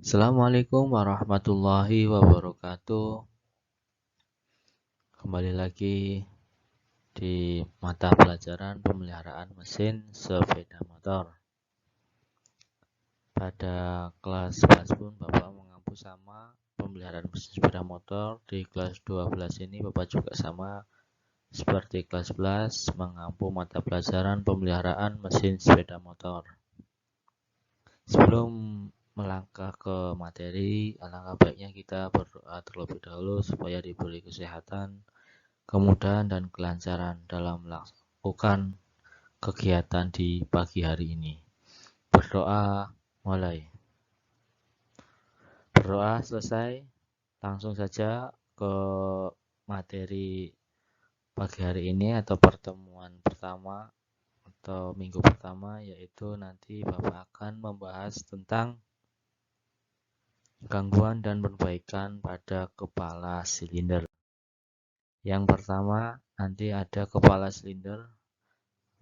Assalamualaikum warahmatullahi wabarakatuh. Kembali lagi di mata pelajaran pemeliharaan mesin sepeda motor. Pada kelas 11 pun Bapak mengampu sama pemeliharaan mesin sepeda motor. Di kelas 12 ini Bapak juga sama seperti kelas 11 mengampu mata pelajaran pemeliharaan mesin sepeda motor. Sebelum melangkah ke materi, alangkah baiknya kita berdoa terlebih dahulu supaya diberi kesehatan, kemudahan dan kelancaran dalam melakukan kegiatan di pagi hari ini. Berdoa mulai. Berdoa selesai, langsung saja ke materi pagi hari ini atau pertemuan pertama atau minggu pertama, yaitu nanti Bapak akan membahas tentang gangguan dan perbaikan pada kepala silinder. Yang pertama nanti ada kepala silinder,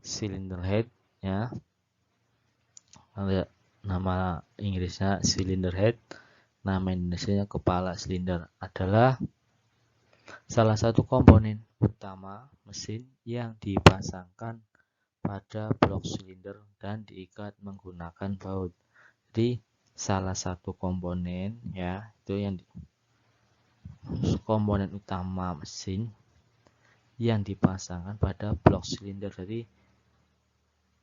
cylinder head ya. Nama Inggrisnya cylinder head, nama Indonesianya kepala silinder, adalah salah satu komponen utama mesin yang dipasangkan pada blok silinder dan diikat menggunakan baut. Jadi salah satu komponen ya, itu yang komponen utama mesin yang dipasangkan pada blok silinder. Jadi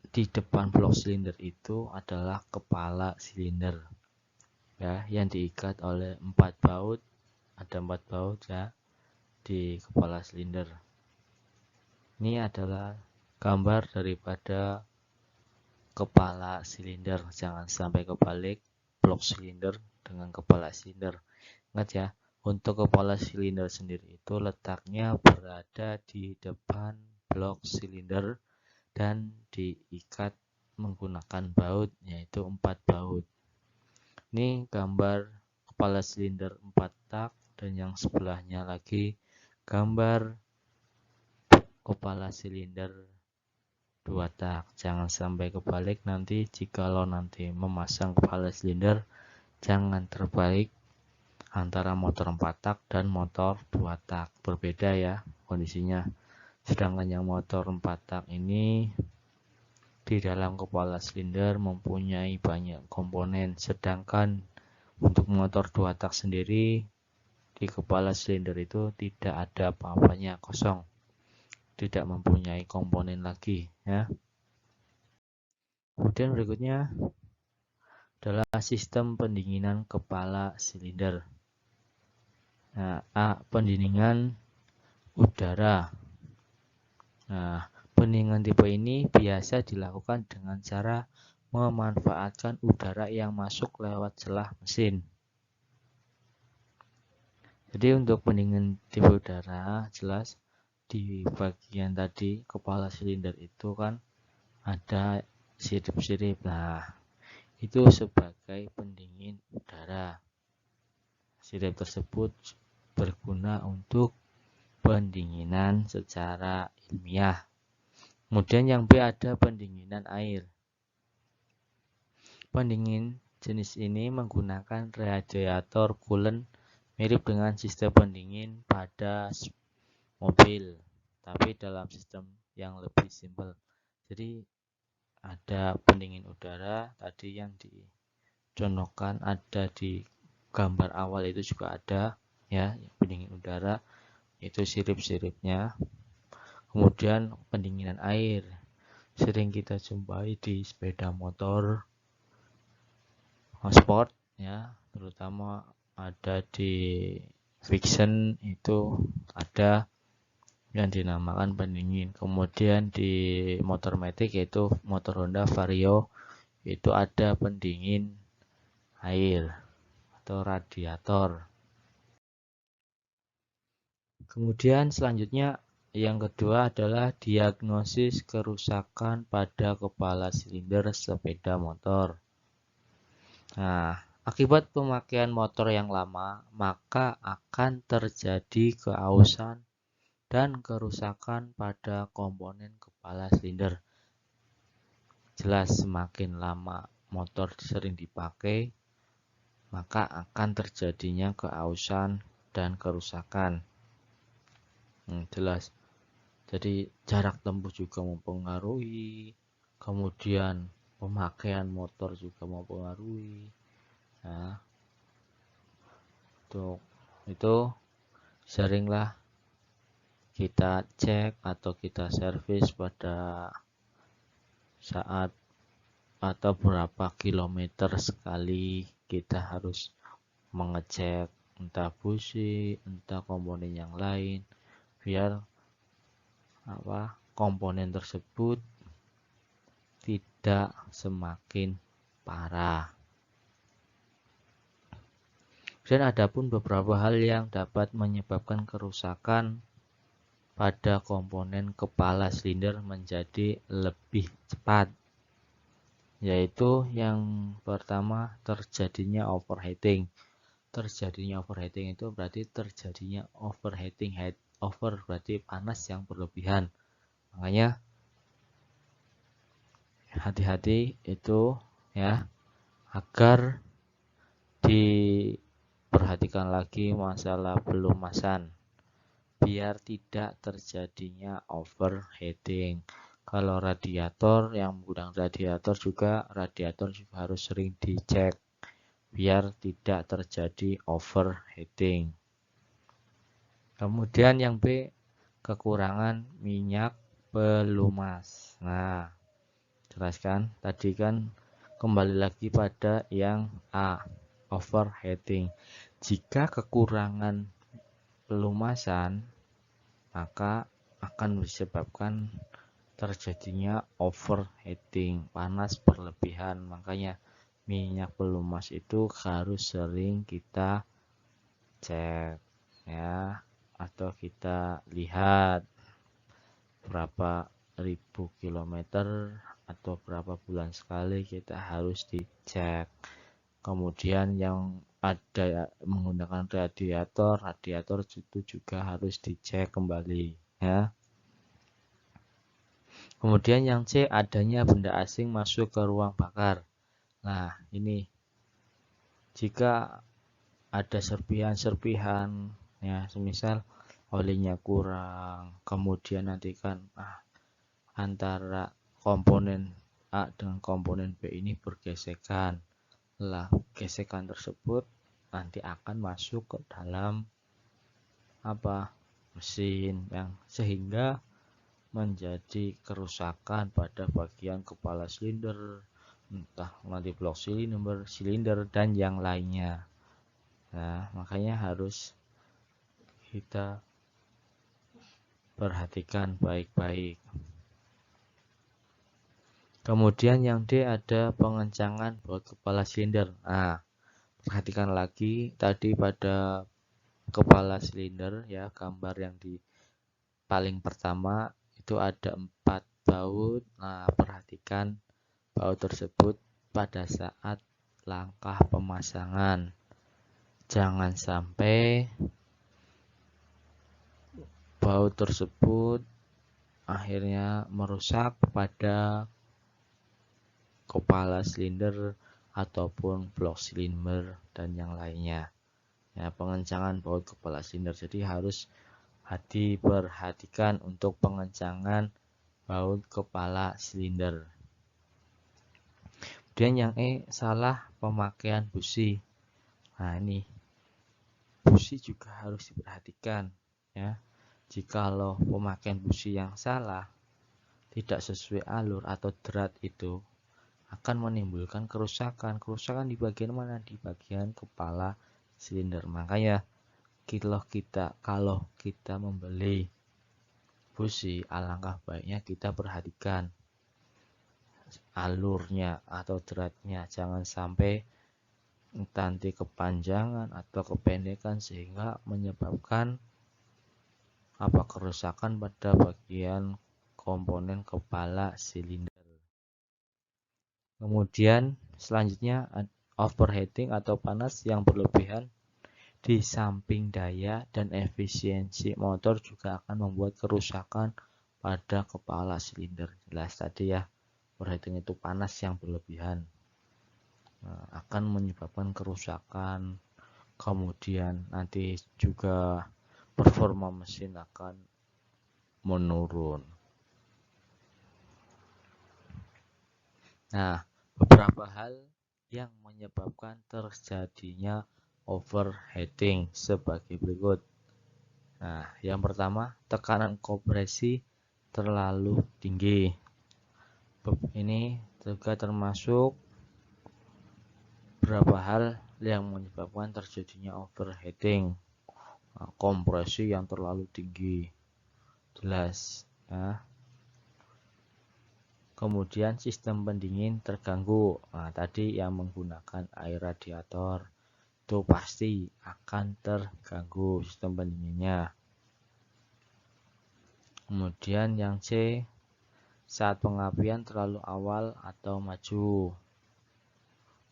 di depan blok silinder itu adalah kepala silinder ya, yang diikat oleh 4 baut. Ada 4 baut ya di kepala silinder. Ini adalah gambar daripada kepala silinder. Jangan sampai kebalik blok silinder dengan kepala silinder. Ingat ya, untuk kepala silinder sendiri itu letaknya berada di depan blok silinder dan diikat menggunakan baut, yaitu 4 baut. Ini gambar kepala silinder 4 tak, dan yang sebelahnya lagi gambar kepala silinder 2 tak. Jangan sampai kebalik nanti. Jikalau nanti memasang kepala silinder, jangan terbalik antara motor 4 tak dan motor 2 tak. Berbeda ya kondisinya. Sedangkan yang motor 4 tak ini di dalam kepala silinder mempunyai banyak komponen, sedangkan untuk motor 2 tak sendiri di kepala silinder itu tidak ada apa-apanya, kosong, tidak mempunyai komponen lagi ya. Kemudian berikutnya adalah sistem pendinginan kepala silinder. Nah, pendinginan udara. Nah, pendinginan tipe ini biasa dilakukan dengan cara memanfaatkan udara yang masuk lewat celah mesin. Jadi untuk pendingin tipe udara, jelas di bagian tadi kepala silinder itu kan ada sirip-sirip. Nah, itu sebagai pendingin udara. Sirip tersebut berguna untuk pendinginan secara ilmiah. Kemudian yang B ada pendinginan air. Pendingin jenis ini menggunakan radiator coolant mirip dengan sistem pendingin pada mobil, tapi dalam sistem yang lebih simpel. Jadi ada pendingin udara tadi yang dicontohkan ada di gambar awal, itu juga ada ya, pendingin udara itu sirip-siripnya. Kemudian pendinginan air sering kita jumpai di sepeda motor sport ya, terutama ada di Vixen, itu ada yang dinamakan pendingin. Kemudian di motor matic, yaitu motor Honda Vario, itu ada pendingin air atau radiator. Kemudian selanjutnya yang kedua adalah diagnosis kerusakan pada kepala silinder sepeda motor. Nah, akibat pemakaian motor yang lama, maka akan terjadi keausan dan kerusakan pada komponen kepala silinder. Jelas semakin lama motor sering dipakai, maka akan terjadinya keausan dan kerusakan. Jelas. Jadi jarak tempuh juga mempengaruhi, kemudian pemakaian motor juga mempengaruhi. Nah, itu seringlah kita cek atau kita servis pada saat atau berapa kilometer sekali kita harus mengecek entah busi, entah komponen yang lain, biar komponen tersebut tidak semakin parah. Dan ada pun beberapa hal yang dapat menyebabkan kerusakan pada komponen kepala silinder menjadi lebih cepat, yaitu yang pertama terjadinya overheating. Terjadinya overheating itu berarti terjadinya overheating, over berarti panas yang berlebihan. Makanya hati-hati itu ya, agar diperhatikan lagi masalah pelumasan biar tidak terjadinya overheating. Kalau radiator yang menggunakan radiator juga harus sering dicek biar tidak terjadi overheating. Kemudian yang B, kekurangan minyak pelumas. Nah, jelaskan tadi kan kembali lagi pada yang A, overheating. Jika kekurangan pelumasan, maka akan disebabkan terjadinya overheating, panas berlebihan. Makanya minyak pelumas itu harus sering kita cek ya, atau kita lihat berapa ribu kilometer atau berapa bulan sekali kita harus dicek. Kemudian yang ada menggunakan radiator itu juga harus dicek kembali ya. Kemudian yang C, adanya benda asing masuk ke ruang bakar. Nah, ini jika ada serpihan ya, semisal olinya kurang, kemudian nanti kan antara komponen A dengan komponen B ini bergesekan. Lah, gesekan tersebut nanti akan masuk ke dalam mesin yang sehingga menjadi kerusakan pada bagian kepala silinder, entah nanti blok silinder dan yang lainnya. Nah, makanya harus kita perhatikan baik-baik. Kemudian yang D, ada pengencangan baut kepala silinder. Nah, perhatikan lagi tadi pada kepala silinder ya, gambar yang di paling pertama itu ada 4 baut. Nah, perhatikan baut tersebut pada saat langkah pemasangan. Jangan sampai baut tersebut akhirnya merusak pada kepala silinder ataupun blok silinder dan yang lainnya. Ya, pengencangan baut kepala silinder. Jadi harus diperhatikan untuk pengencangan baut kepala silinder. Kemudian yang E, salah pemakaian busi. Nah, ini busi juga harus diperhatikan ya. Jikalau pemakaian busi yang salah, tidak sesuai alur atau drat, itu akan menimbulkan kerusakan. Kerusakan di bagian mana? Di bagian kepala silinder. Makanya kalau kita membeli busi, alangkah baiknya kita perhatikan alurnya atau dratnya, jangan sampai nanti kepanjangan atau kependekan sehingga menyebabkan kerusakan pada bagian komponen kepala silinder. Kemudian selanjutnya overheating atau panas yang berlebihan di samping daya dan efisiensi motor juga akan membuat kerusakan pada kepala silinder. Jelas tadi ya, overheating itu panas yang berlebihan. akan menyebabkan kerusakan, kemudian nanti juga performa mesin akan menurun. Nah, beberapa hal yang menyebabkan terjadinya overheating sebagai berikut. Nah, yang pertama, tekanan kompresi terlalu tinggi. Ini juga termasuk beberapa hal yang menyebabkan terjadinya overheating. Nah, kompresi yang terlalu tinggi, jelas. Nah, kemudian sistem pendingin terganggu. Nah, tadi yang menggunakan air radiator itu pasti akan terganggu sistem pendinginnya. Kemudian yang C, saat pengapian terlalu awal atau maju.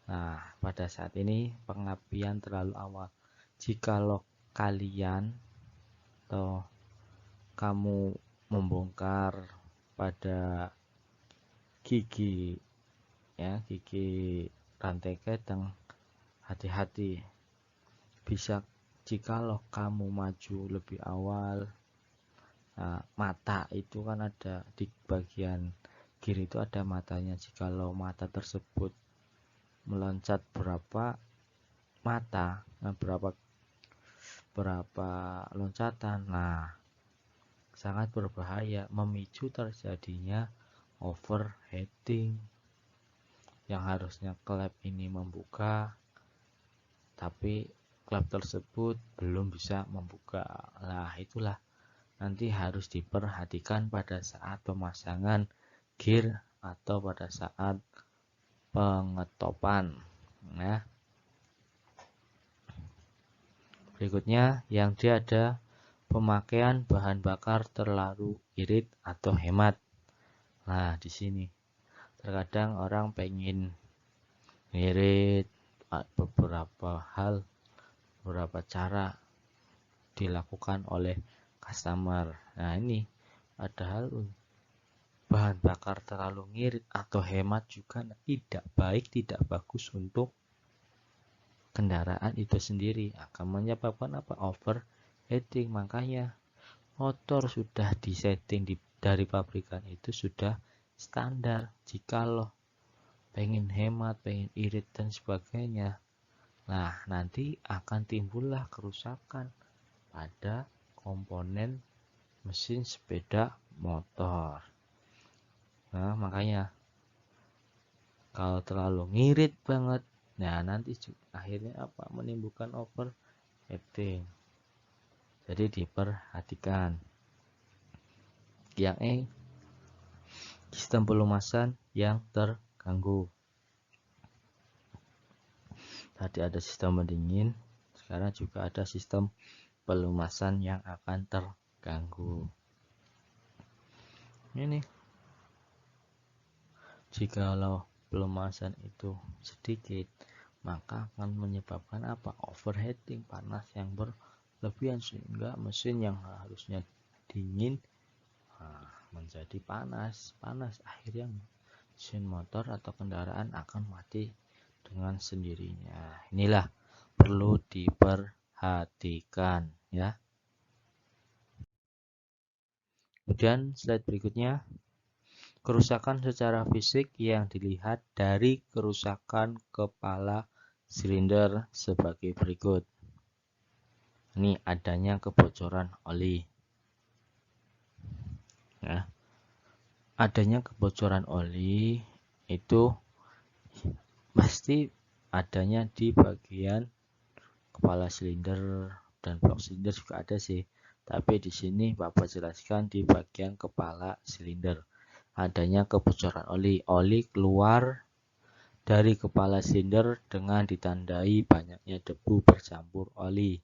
Nah, pada saat ini pengapian terlalu awal. Jikalau kalian atau kamu membongkar pada gigi rantai keteng, hati-hati. Bisa jikalau kamu maju lebih awal. Nah, mata itu kan ada di bagian kiri itu ada matanya. Jikalau mata tersebut meloncat berapa loncatan, nah sangat berbahaya, memicu terjadinya overheating. Yang harusnya klep ini membuka, tapi klep tersebut belum bisa membuka. Nah, itulah nanti harus diperhatikan pada saat pemasangan gear atau pada saat pengetopan. Nah, berikutnya yang dia ada pemakaian bahan bakar terlalu irit atau hemat. Nah, di sini terkadang orang pengen ngirit, beberapa cara dilakukan oleh customer. Nah, ini padahal bahan bakar terlalu ngirit atau hemat juga tidak baik, tidak bagus untuk kendaraan itu sendiri, akan menyebabkan overheating. Makanya motor sudah disetting dari pabrikan itu sudah standar. Jikalau pengen hemat, pengen irit dan sebagainya, nah nanti akan timbullah kerusakan pada komponen mesin sepeda motor. Nah, makanya kalau terlalu ngirit banget, nah nanti akhirnya menimbulkan overheating. Jadi diperhatikan. Yang E, sistem pelumasan yang terganggu. Tadi ada sistem pendingin, sekarang juga ada sistem pelumasan yang akan terganggu. Ini jikalau pelumasan itu sedikit, maka akan menyebabkan overheating, panas yang berlebihan, sehingga mesin yang harusnya dingin menjadi panas. Akhirnya mesin motor atau kendaraan akan mati dengan sendirinya. Inilah perlu diperhatikan ya. Kemudian slide berikutnya, kerusakan secara fisik yang dilihat dari kerusakan kepala silinder sebagai berikut. Ini adanya kebocoran oli. Ya. Adanya kebocoran oli itu pasti adanya di bagian kepala silinder dan blok silinder juga ada sih. Tapi di sini Bapak jelaskan di bagian kepala silinder adanya kebocoran oli. Oli keluar dari kepala silinder dengan ditandai banyaknya debu bercampur oli.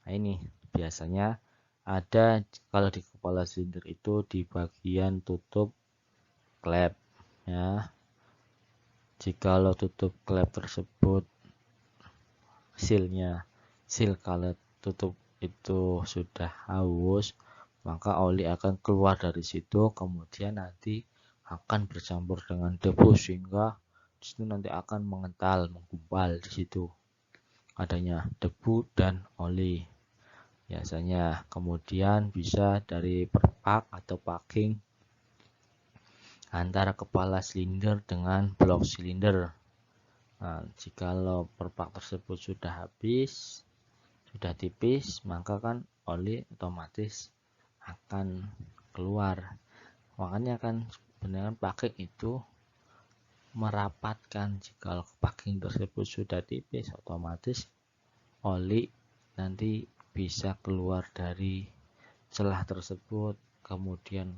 Nah, ini biasanya ada kalau di kepala silinder itu di bagian tutup klep ya. Jikalau tutup klep tersebut seal kalau tutup itu sudah haus, maka oli akan keluar dari situ, kemudian nanti akan bercampur dengan debu sehingga itu nanti akan mengental, menggumpal di situ adanya debu dan oli biasanya. Kemudian bisa dari perpak atau packing antara kepala silinder dengan blok silinder. Nah, jikalau perpak tersebut sudah habis, sudah tipis, maka kan oli otomatis akan keluar. Makanya kan sebenarnya packing itu merapatkan. Jika packing tersebut sudah tipis, otomatis oli nanti bisa keluar dari celah tersebut, kemudian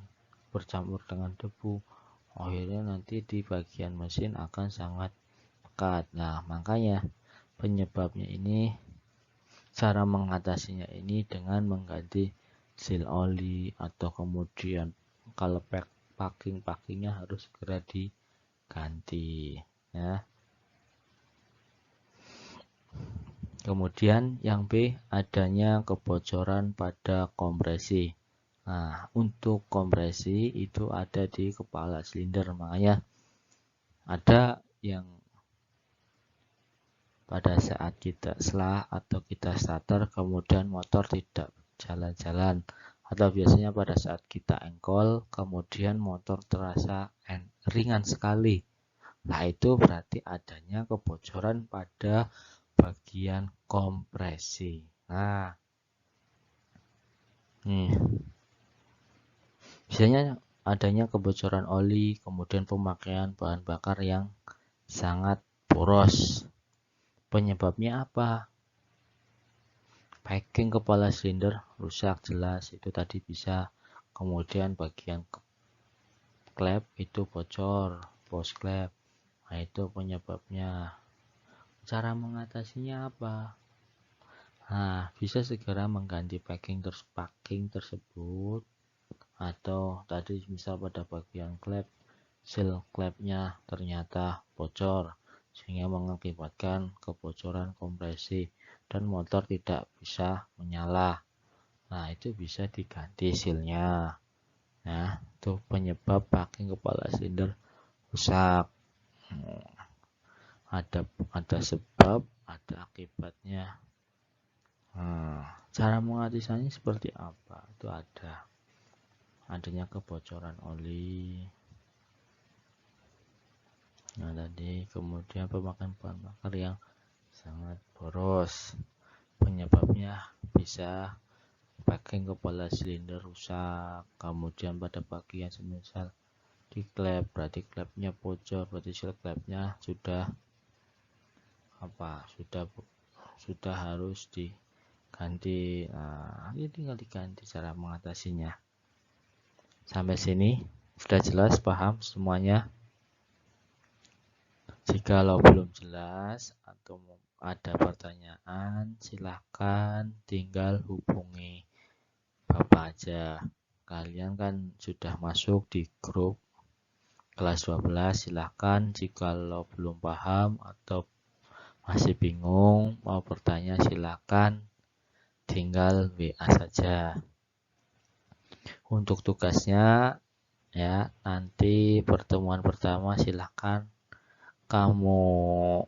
bercampur dengan debu, akhirnya nanti di bagian mesin akan sangat pekat. Nah, makanya penyebabnya ini, cara mengatasinya ini dengan mengganti seal oli, atau kemudian kalau packingnya harus segera diganti ya. Kemudian yang B, adanya kebocoran pada kompresi. Nah, untuk kompresi itu ada di kepala silinder, makanya ada yang pada saat kita selah atau kita starter kemudian motor tidak jalan-jalan, atau biasanya pada saat kita engkol kemudian motor terasa ringan sekali. Nah, itu berarti adanya kebocoran pada bagian kompresi. Nah, biasanya adanya kebocoran oli, kemudian pemakaian bahan bakar yang sangat boros. Penyebabnya apa? Packing kepala silinder rusak jelas, itu tadi bisa. Kemudian bagian klep itu bocor, post klep. Nah, itu penyebabnya. Cara mengatasinya apa? Nah, bisa segera mengganti packing tersebut, atau tadi misal pada bagian klep, seal klepnya ternyata bocor sehingga mengakibatkan kebocoran kompresi dan motor tidak bisa menyala. Nah, itu bisa diganti sealnya. Nah, itu penyebab packing kepala silinder rusak. Ada sebab, ada akibatnya. Nah, cara mengatasinya seperti apa? Itu adanya kebocoran oli. Nah, tadi kemudian pemakaian bahan bakar yang sangat boros. Penyebabnya bisa packing kepala silinder rusak, kemudian pada bagian semisal di klep, berarti klepnya bocor, berarti seal klepnya sudah harus diganti. Nah, ini tinggal diganti cara mengatasinya. Sampai sini sudah jelas, paham semuanya? Jikalau belum jelas atau ada pertanyaan, silahkan tinggal hubungi Bapak aja. Kalian kan sudah masuk di grup kelas 12, silahkan jikalau belum paham atau masih bingung mau bertanya, silahkan tinggal WA saja. Untuk tugasnya ya, nanti pertemuan pertama silahkan kamu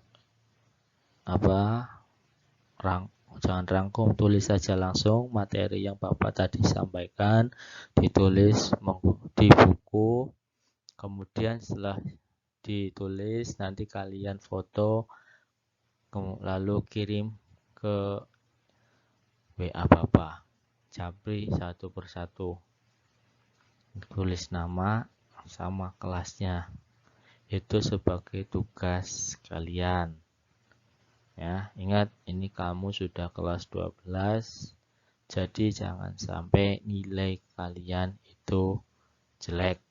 jangan rangkum, tulis saja langsung materi yang Bapak tadi sampaikan, ditulis di buku. Kemudian setelah ditulis nanti kalian foto lalu kirim ke WA Bapak, japri satu persatu, tulis nama sama kelasnya, itu sebagai tugas kalian ya. Ingat, ini kamu sudah kelas 12, jadi jangan sampai nilai kalian itu jelek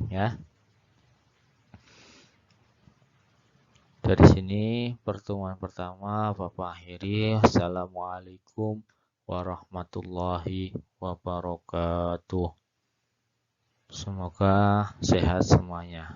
ya. Dari sini pertemuan pertama Bapak akhiri. Assalamualaikum warahmatullahi wabarakatuh. Semoga sehat semuanya.